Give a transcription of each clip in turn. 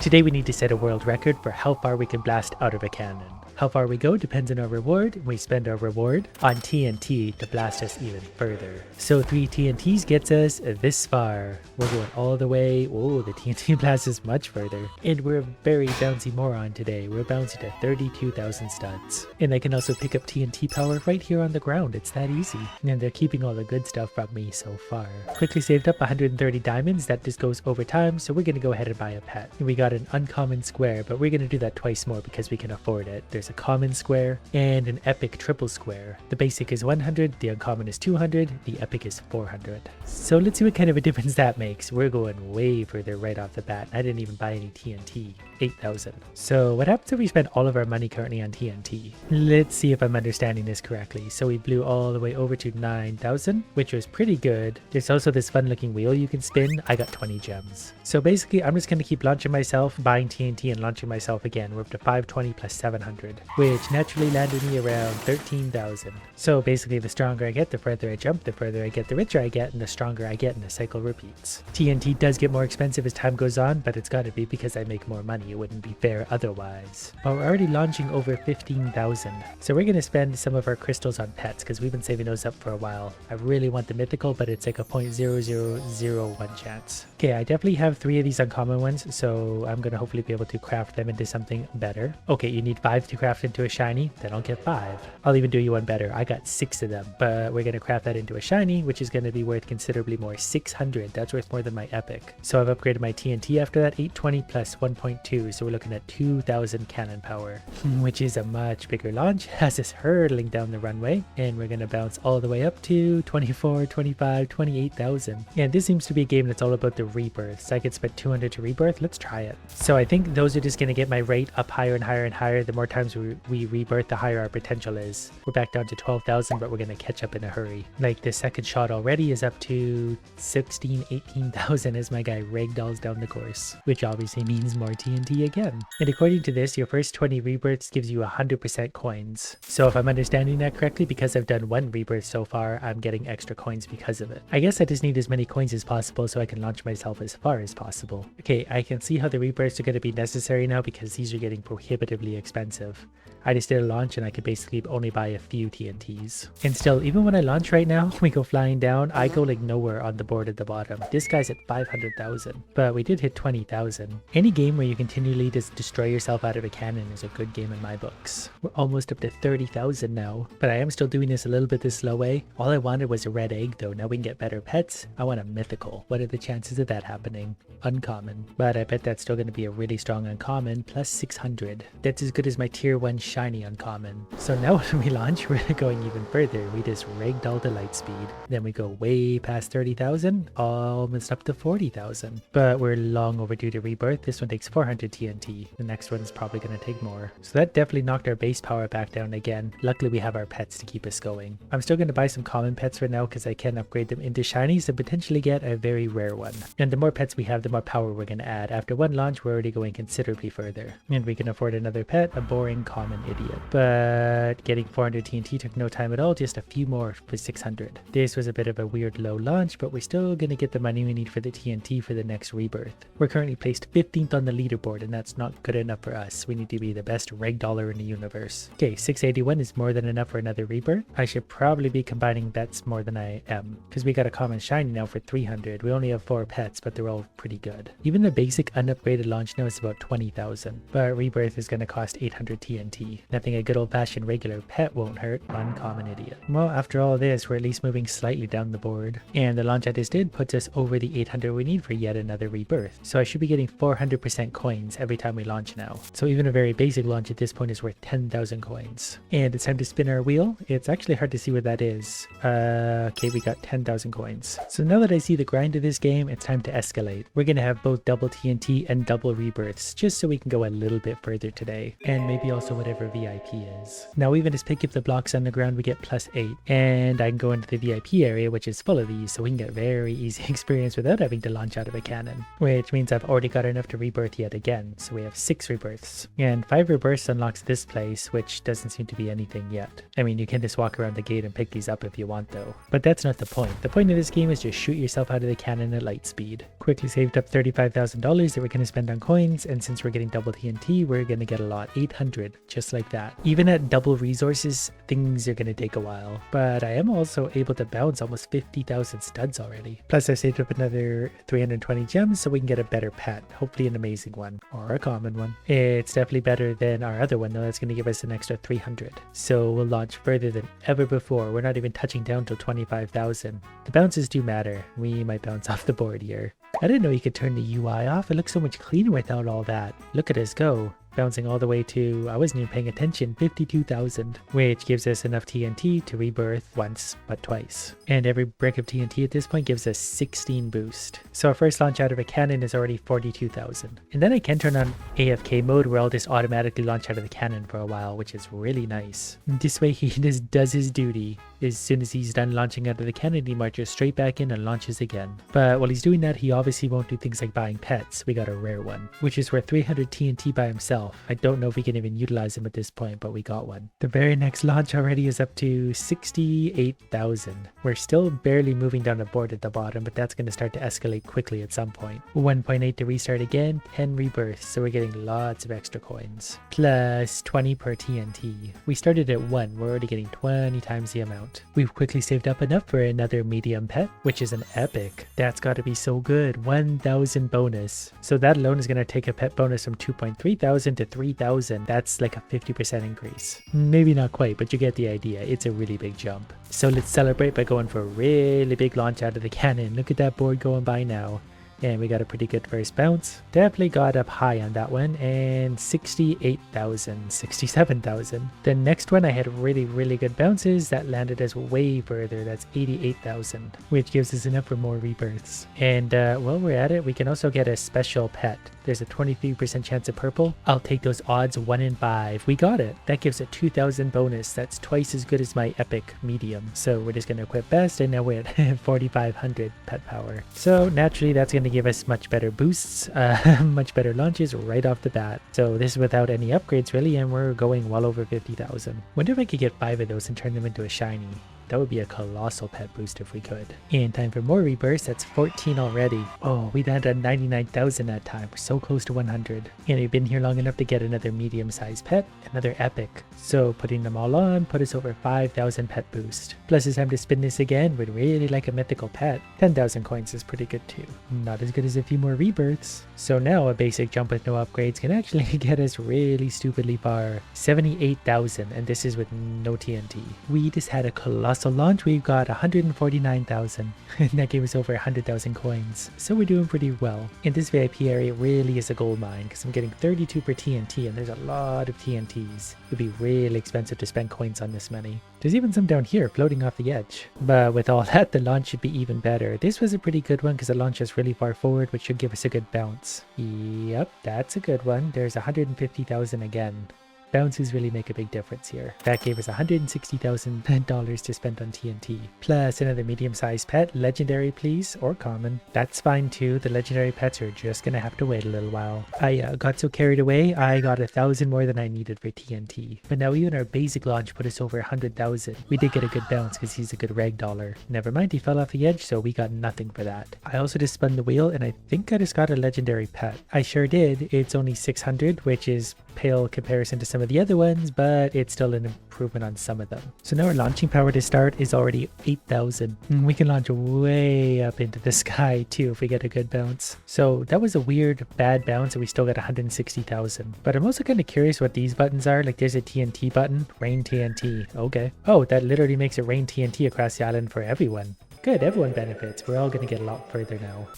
Today we need to set a world record for how far we can blast out of a cannon. How far we go depends on our reward, and we spend our reward on TNT to blast us even further. So 3 TNTs gets us this far. We're going all the way. Oh, the TNT blast is much further. And we're a very bouncy moron today. We're bouncing to 32,000 studs. And I can also pick up TNT power right here on the ground. It's that easy. And they're keeping all the good stuff from me so far. Quickly saved up 130 diamonds. That just goes over time, so we're going to go ahead and buy a pet. And we got an uncommon square, but we're going to do that twice more because we can afford it. There's a common square and an epic triple square. The basic is 100, the uncommon is 200, the epic is 400. So let's see what kind of a difference that makes. We're going way further right off the bat. I didn't even buy any TNT. 8,000. So what happens if we spend all of our money currently on TNT? Let's see if I'm understanding this correctly. So we blew all the way over to 9,000, which was pretty good. There's also this fun looking wheel you can spin. I got 20 gems. So basically I'm just going to keep launching myself, buying TNT and launching myself again. We're up to 520 plus 700, which naturally landed me around 13,000. So basically the stronger I get, the further I jump, the further I get, the richer I get, and the stronger I get, and the cycle repeats. TNT does get more expensive as time goes on, but it's got to be because I make more money. It wouldn't be fair otherwise. But we're already launching over 15,000. So we're going to spend some of our crystals on pets because we've been saving those up for a while. I really want the mythical, but it's like a 0.0001 chance. Okay, I definitely have 3 of these uncommon ones, so I'm going to hopefully be able to craft them into something better. Okay, you need 5 to craft into a shiny, then I'll get 5. I'll even do you one better. I got 6 of them, but we're going to craft that into a shiny, which is going to be worth considerably more. 600. That's worth more than my epic. So I've upgraded my TNT after that. 820 plus 1.2. So we're looking at 2,000 cannon power, which is a much bigger launch. Has us hurtling down the runway, and we're going to bounce all the way up to 24, 25, 28,000. And this seems to be a game that's all about the rebirths. I could spend 200 to rebirth. Let's try it. So I think those are just going to get my rate up higher and higher and higher. The more times we rebirth, the higher our potential is. We're back down to 12,000, but we're going to catch up in a hurry. Like the second shot already is up to 16, 18,000 as my guy ragdolls down the course, which obviously means more TNT again. And according to this, your first 20 rebirths gives you 100% coins. So if I'm understanding that correctly, because I've done 1 rebirth so far, I'm getting extra coins because of it. I guess I just need as many coins as possible so I can launch myself as far as possible. Okay, I can see how the rebirths are going to be necessary now because these are getting prohibitively expensive. I just did a launch and I could basically only buy a few TNTs. And still, even when I launch right now, we go flying down, I go like nowhere on the board at the bottom. This guy's at 500,000, but we did hit 20,000. Any game where you continually just destroy yourself out of a cannon is a good game in my books. We're almost up to 30,000 now, but I am still doing this a little bit the slow way. All I wanted was a red egg though. Now we can get better pets. I want a mythical. What are the chances of that happening? Uncommon. But I bet that's still going to be a really strong uncommon, plus 600. That's as good as my tier 1 shiny uncommon. So now when we launch, we're going even further. We just ragdoll to light speed. Then we go way past 30,000, almost up to 40,000. But we're long overdue to rebirth. This one takes 400 TNT. The next one is probably going to take more. So that definitely knocked our base power back down again. Luckily we have our pets to keep us going. I'm still going to buy some common pets right now because I can upgrade them into shinies and potentially get a very rare one. And the more pets we have, the more power we're going to add. After 1 launch, we're already going considerably further. And we can afford another pet, a boring common idiot. But getting 400 TNT took no time at all, just a few more for 600. This was a bit of a weird low launch, but we're still going to get the money we need for the TNT for the next rebirth. We're currently placed 15th on the leaderboard, and that's not good enough for us. We need to be the best ragdoller in the universe. Okay, 681 is more than enough for another rebirth. I should probably be combining bets more than I am, because we got a common shiny now for 300. We only have 4 pets, but they're all pretty good. Even the basic unupgraded launch now is about 20,000, but rebirth is going to cost 800 TNT. Nothing a good old-fashioned regular pet won't hurt. Uncommon idiot. Well, after all this, we're at least moving slightly down the board, and the launch I just did puts us over the 800 we need for yet another rebirth. So I should be getting 400% coins every time we launch now. So even a very basic launch at this point is worth 10,000 coins. And it's time to spin our wheel. It's actually hard to see what that is. Okay, we got 10,000 coins. So now that I see the grind of this game, it's time to escalate. We're going to have both double TNT and double rebirths, just so we can go a little bit further today. And maybe also whatever wherever VIP is. Now even as pick up the blocks on the ground, we get +8, and I can go into the VIP area, which is full of these, so we can get very easy experience without having to launch out of a cannon, which means I've already got enough to rebirth yet again. So we have 6 rebirths, and 5 rebirths unlocks this place, which doesn't seem to be anything yet. I mean, you can just walk around the gate and pick these up if you want though, but that's not the point. The point of this game is just shoot yourself out of the cannon at light speed. Quickly saved up $35,000 that we're going to spend on coins, and since we're getting double TNT, we're going to get a lot, 800, just like that. Even at double resources, things are going to take a while, but I am also able to bounce almost 50,000 studs already. Plus I saved up another 320 gems so we can get a better pet, hopefully an amazing one or a common one. It's definitely better than our other one though. That's going to give us an extra 300, so we'll launch further than ever before. We're not even touching down till 25,000. The bounces do matter. We might bounce off the board here. I didn't know you could turn the UI off. It looks so much cleaner without all that. Look at us go. Bouncing all the way to, I wasn't even paying attention, 52,000, which gives us enough TNT to rebirth once, but twice. And every brick of TNT at this point gives us 16 boost. So our first launch out of a cannon is already 42,000. And then I can turn on AFK mode where I'll just automatically launch out of the cannon for a while, which is really nice. This way he just does his duty. As soon as he's done launching out of the cannon, he marches straight back in and launches again. But while he's doing that, he obviously won't do things like buying pets. We got a rare one, which is worth 300 TNT by himself. I don't know if we can even utilize him at this point, but we got one. The very next launch already is up to 68,000. We're still barely moving down the board at the bottom, but that's going to start to escalate quickly at some point. 1.8 to restart again, 10 rebirths, so we're getting lots of extra coins. Plus 20 per TNT. We started at 1, we're already getting 20 times the amount. We've quickly saved up enough for another medium pet, which is an epic. That's got to be so good. 1,000 bonus. So that alone is going to take a pet bonus from 2.3 thousand to 3,000. That's like a 50% increase. Maybe not quite, but you get the idea. It's a really big jump. So let's celebrate by going for a really big launch out of the cannon. Look at that board going by now. And we got a pretty good first bounce. Definitely got up high on that one, and 68,000, 67,000. The next one I had really good bounces that landed us way further. That's 88,000, which gives us enough for more rebirths. And while we're at it, we can also get a special pet. There's a 23% chance of purple. I'll take those odds 1 in 5. We got it. That gives a 2,000 bonus. That's twice as good as my epic medium. So we're just going to equip best, and now we're at 4,500 pet power. So naturally that's going to give us much better boosts, much better launches right off the bat. So this is without any upgrades really, and we're going well over 50,000. Wonder if I could get 5 of those and turn them into a shiny. That would be a colossal pet boost if we could. And time for more rebirths. That's 14 already. Oh, we landed at 99,000 that time. We're so close to 100. And we've been here long enough to get another medium-sized pet, another epic. So putting them all on put us over 5,000 pet boost. Plus it's time to spin this again. We'd really like a mythical pet. 10,000 coins is pretty good too. Not as good as a few more rebirths. So now a basic jump with no upgrades can actually get us really stupidly far. 78,000, and this is with no TNT. We just had a colossal launch. We've got 149,000 and that gave us over 100,000 coins, so we're doing pretty well. In this VIP area really is a gold mine because I'm getting 32 per TNT, and there's a lot of TNTs. It'd be really expensive to spend coins on this many. There's even some down here floating off the edge. But with all that, the launch should be even better. This was a pretty good one because it launches really far forward, which should give us a good bounce. Yep, that's a good one. There's 150,000 again. Bounces really make a big difference here. That gave us $160,000 to spend on TNT. Plus another medium-sized pet, legendary please, or common. That's fine too. The legendary pets are just gonna have to wait a little while. I got so carried away, I got 1,000 more than I needed for TNT. But now even our basic launch put us over 100,000. We did get a good bounce because he's a good ragdoller. Never mind, he fell off the edge, so we got nothing for that. I also just spun the wheel, and I think I just got a legendary pet. I sure did. It's only 600, which is pale comparison to some of the other ones, but it's still an improvement on some of them. So now our launching power to start is already 8,000. We can launch way up into the sky too if we get a good bounce. So that was a weird bad bounce, and we still got 160,000. But I'm also kind of curious what these buttons are. Like there's a TNT button, rain TNT. Okay. Oh, that literally makes it rain TNT across the island for everyone. Good, everyone benefits. We're all going to get a lot further now.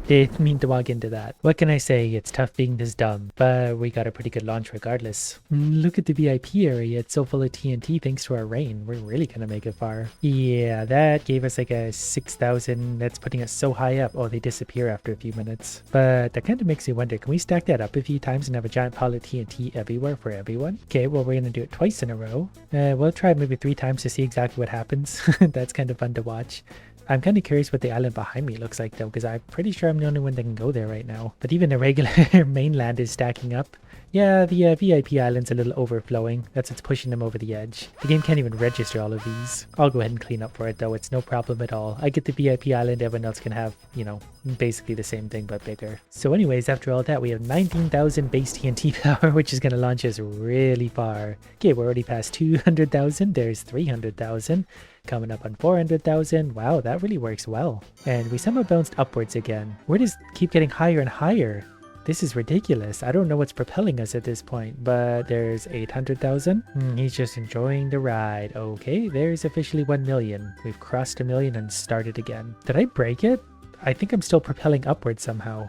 Didn't mean to walk into that. What can I say? It's tough being this dumb, but we got a pretty good launch regardless. Look at the VIP area. It's so full of TNT thanks to our rain. We're really gonna make it far. Yeah, that gave us like a 6,000. That's putting us so high up. Oh, they disappear after a few minutes. But that kind of makes me wonder, can we stack that up a few times and have a giant pile of TNT everywhere for everyone? Okay, well, we're gonna do it twice in a row. We'll try maybe 3 times to see exactly what happens. That's kind of fun to watch. I'm kind of curious what the island behind me looks like though, because I'm pretty sure I'm the only one that can go there right now. But even the regular mainland is stacking up. Yeah, the VIP island's a little overflowing. That's what's pushing them over the edge. The game can't even register all of these. I'll go ahead and clean up for it though. It's no problem at all. I get the VIP island. Everyone else can have, you know, basically the same thing but bigger. So anyways, after all that, we have 19,000 base TNT power, which is going to launch us really far. Okay, we're already past 200,000. There's 300,000. Coming up on 400,000. Wow, that really works well. And we somehow bounced upwards again. Where does keep getting higher and higher? This is ridiculous. I don't know what's propelling us at this point, but there's 800,000. He's just enjoying the ride. Okay, there's officially 1 million. We've crossed 1 million and started again. Did I break it? I think I'm still propelling upwards somehow.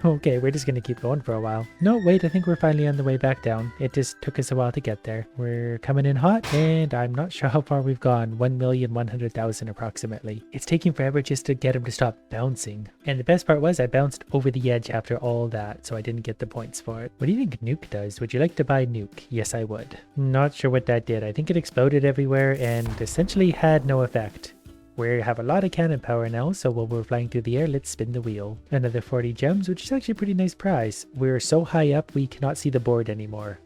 Okay, we're just gonna keep going for a while. No, wait, I think we're finally on the way back down. It just took us a while to get there. We're coming in hot, and I'm not sure how far we've gone. 1,100,000 approximately. It's taking forever just to get him to stop bouncing. And the best part was I bounced over the edge after all that, so I didn't get the points for it. What do you think Nuke does? Would you like to buy Nuke? Yes, I would. Not sure what that did. I think it exploded everywhere and essentially had no effect. We have a lot of cannon power now, so while we're flying through the air, let's spin the wheel. Another 40 gems, which is actually a pretty nice prize. We're so high up, we cannot see the board anymore.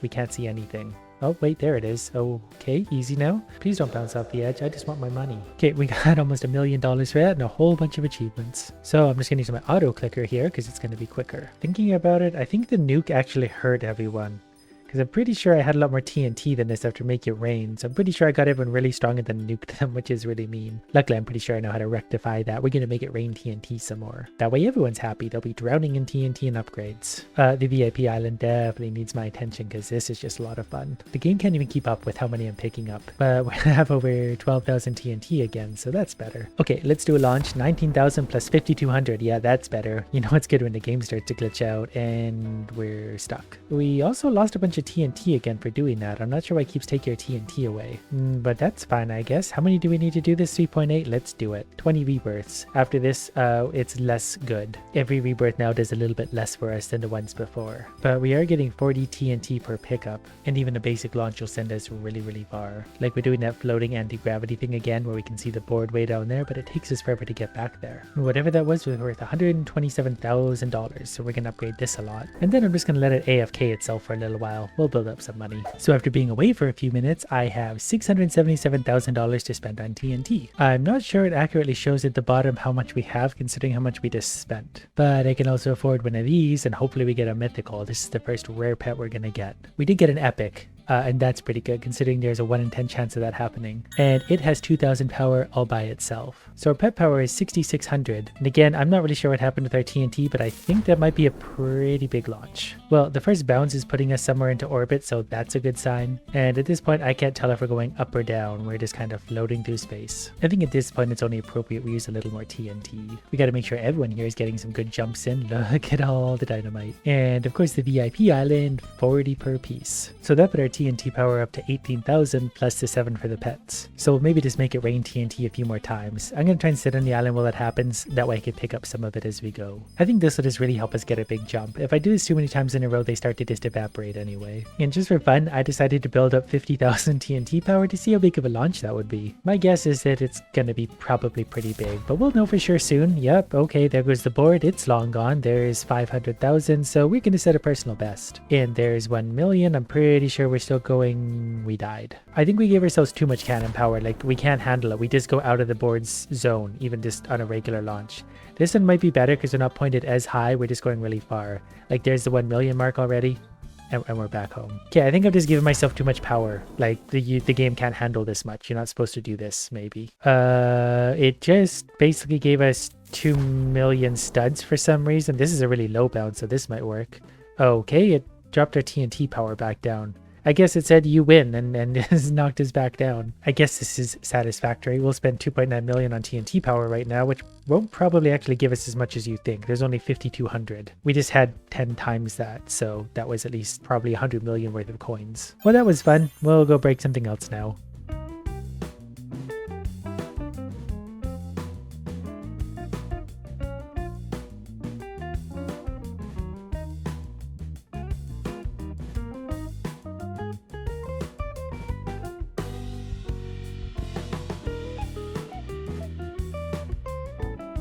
We can't see anything. Oh, wait, there it is. Okay, easy now. Please don't bounce off the edge. I just want my money. Okay, we got almost $1 million for that and a whole bunch of achievements. So I'm just going to use my auto clicker here because it's going to be quicker. Thinking about it, I think the nuke actually hurt everyone. Because I'm pretty sure I had a lot more TNT than this after Make It Rain. So I'm pretty sure I got everyone really strong and then nuked them, which is really mean. Luckily, I'm pretty sure I know how to rectify that. We're going to Make It Rain TNT some more. That way everyone's happy. They'll be drowning in TNT and upgrades. The VIP island definitely needs my attention because this is just a lot of fun. The game can't even keep up with how many I'm picking up. But we're going to have over 12,000 TNT again, so that's better. Okay, let's do a launch. 19,000 plus 5,200. Yeah, that's better. You know it's good when the game starts to glitch out and we're stuck. We also lost a bunch of TNT again for doing that. I'm not sure why it keeps taking your TNT away. But that's fine, I guess. How many do we need to do this? 3.8? Let's do it. 20 rebirths. After this, it's less good. Every rebirth now does a little bit less for us than the ones before. But we are getting 40 TNT per pickup. And even a basic launch will send us really, really far. Like we're doing that floating anti-gravity thing again where we can see the board way down there, but it takes us forever to get back there. Whatever that was worth $127,000. So we're going to upgrade this a lot. And then I'm just going to let it AFK itself for a little while. We'll build up some money. So after being away for a few minutes, I have $677,000 to spend on TNT. I'm not sure it accurately shows at the bottom how much we have considering how much we just spent. But I can also afford one of these and hopefully we get a mythical. This is the first rare pet we're gonna get. We did get an epic. And that's pretty good considering there's a 1 in 10 chance of that happening. And it has 2,000 power all by itself. So our pet power is 6,600. And again, I'm not really sure what happened with our TNT, but I think that might be a pretty big launch. Well, the first bounce is putting us somewhere into orbit, so that's a good sign. And at this point, I can't tell if we're going up or down. We're just kind of floating through space. I think at this point, it's only appropriate we use a little more TNT. We got to make sure everyone here is getting some good jumps in. Look at all the dynamite. And of course, the VIP island, 40 per piece. So that put our TNT power up to 18,000 plus the 7 for the pets. So we'll maybe just make it rain TNT a few more times. I'm going to try and sit on the island while that happens. That way I can pick up some of it as we go. I think this will just really help us get a big jump. If I do this too many times in a row, they start to just evaporate anyway. And just for fun, I decided to build up 50,000 TNT power to see how big of a launch that would be. My guess is that it's going to be probably pretty big, but we'll know for sure soon. Yep, okay, there goes the board. It's long gone. There's 500,000, so we're going to set a personal best. And there's 1 million. I'm pretty sure we're still going. We died. I think we gave ourselves too much cannon power. Like we can't handle it. We just go out of the board's zone, even just on a regular launch. This one might be better because we're not pointed as high. We're just going really far. Like there's the 1 million mark already. And we're back home. Okay, I think I've just given myself too much power. Like the game can't handle this much. You're not supposed to do this, maybe. It just basically gave us 2 million studs for some reason. This is a really low bound, so this might work. Okay, it dropped our TNT power back down. I guess it said you win and has knocked us back down. I guess this is satisfactory. We'll spend 2.9 million on TNT power right now, which won't probably actually give us as much as you think. There's only 5,200. We just had 10 times that, so that was at least probably 100 million worth of coins. Well, that was fun. We'll go break something else now.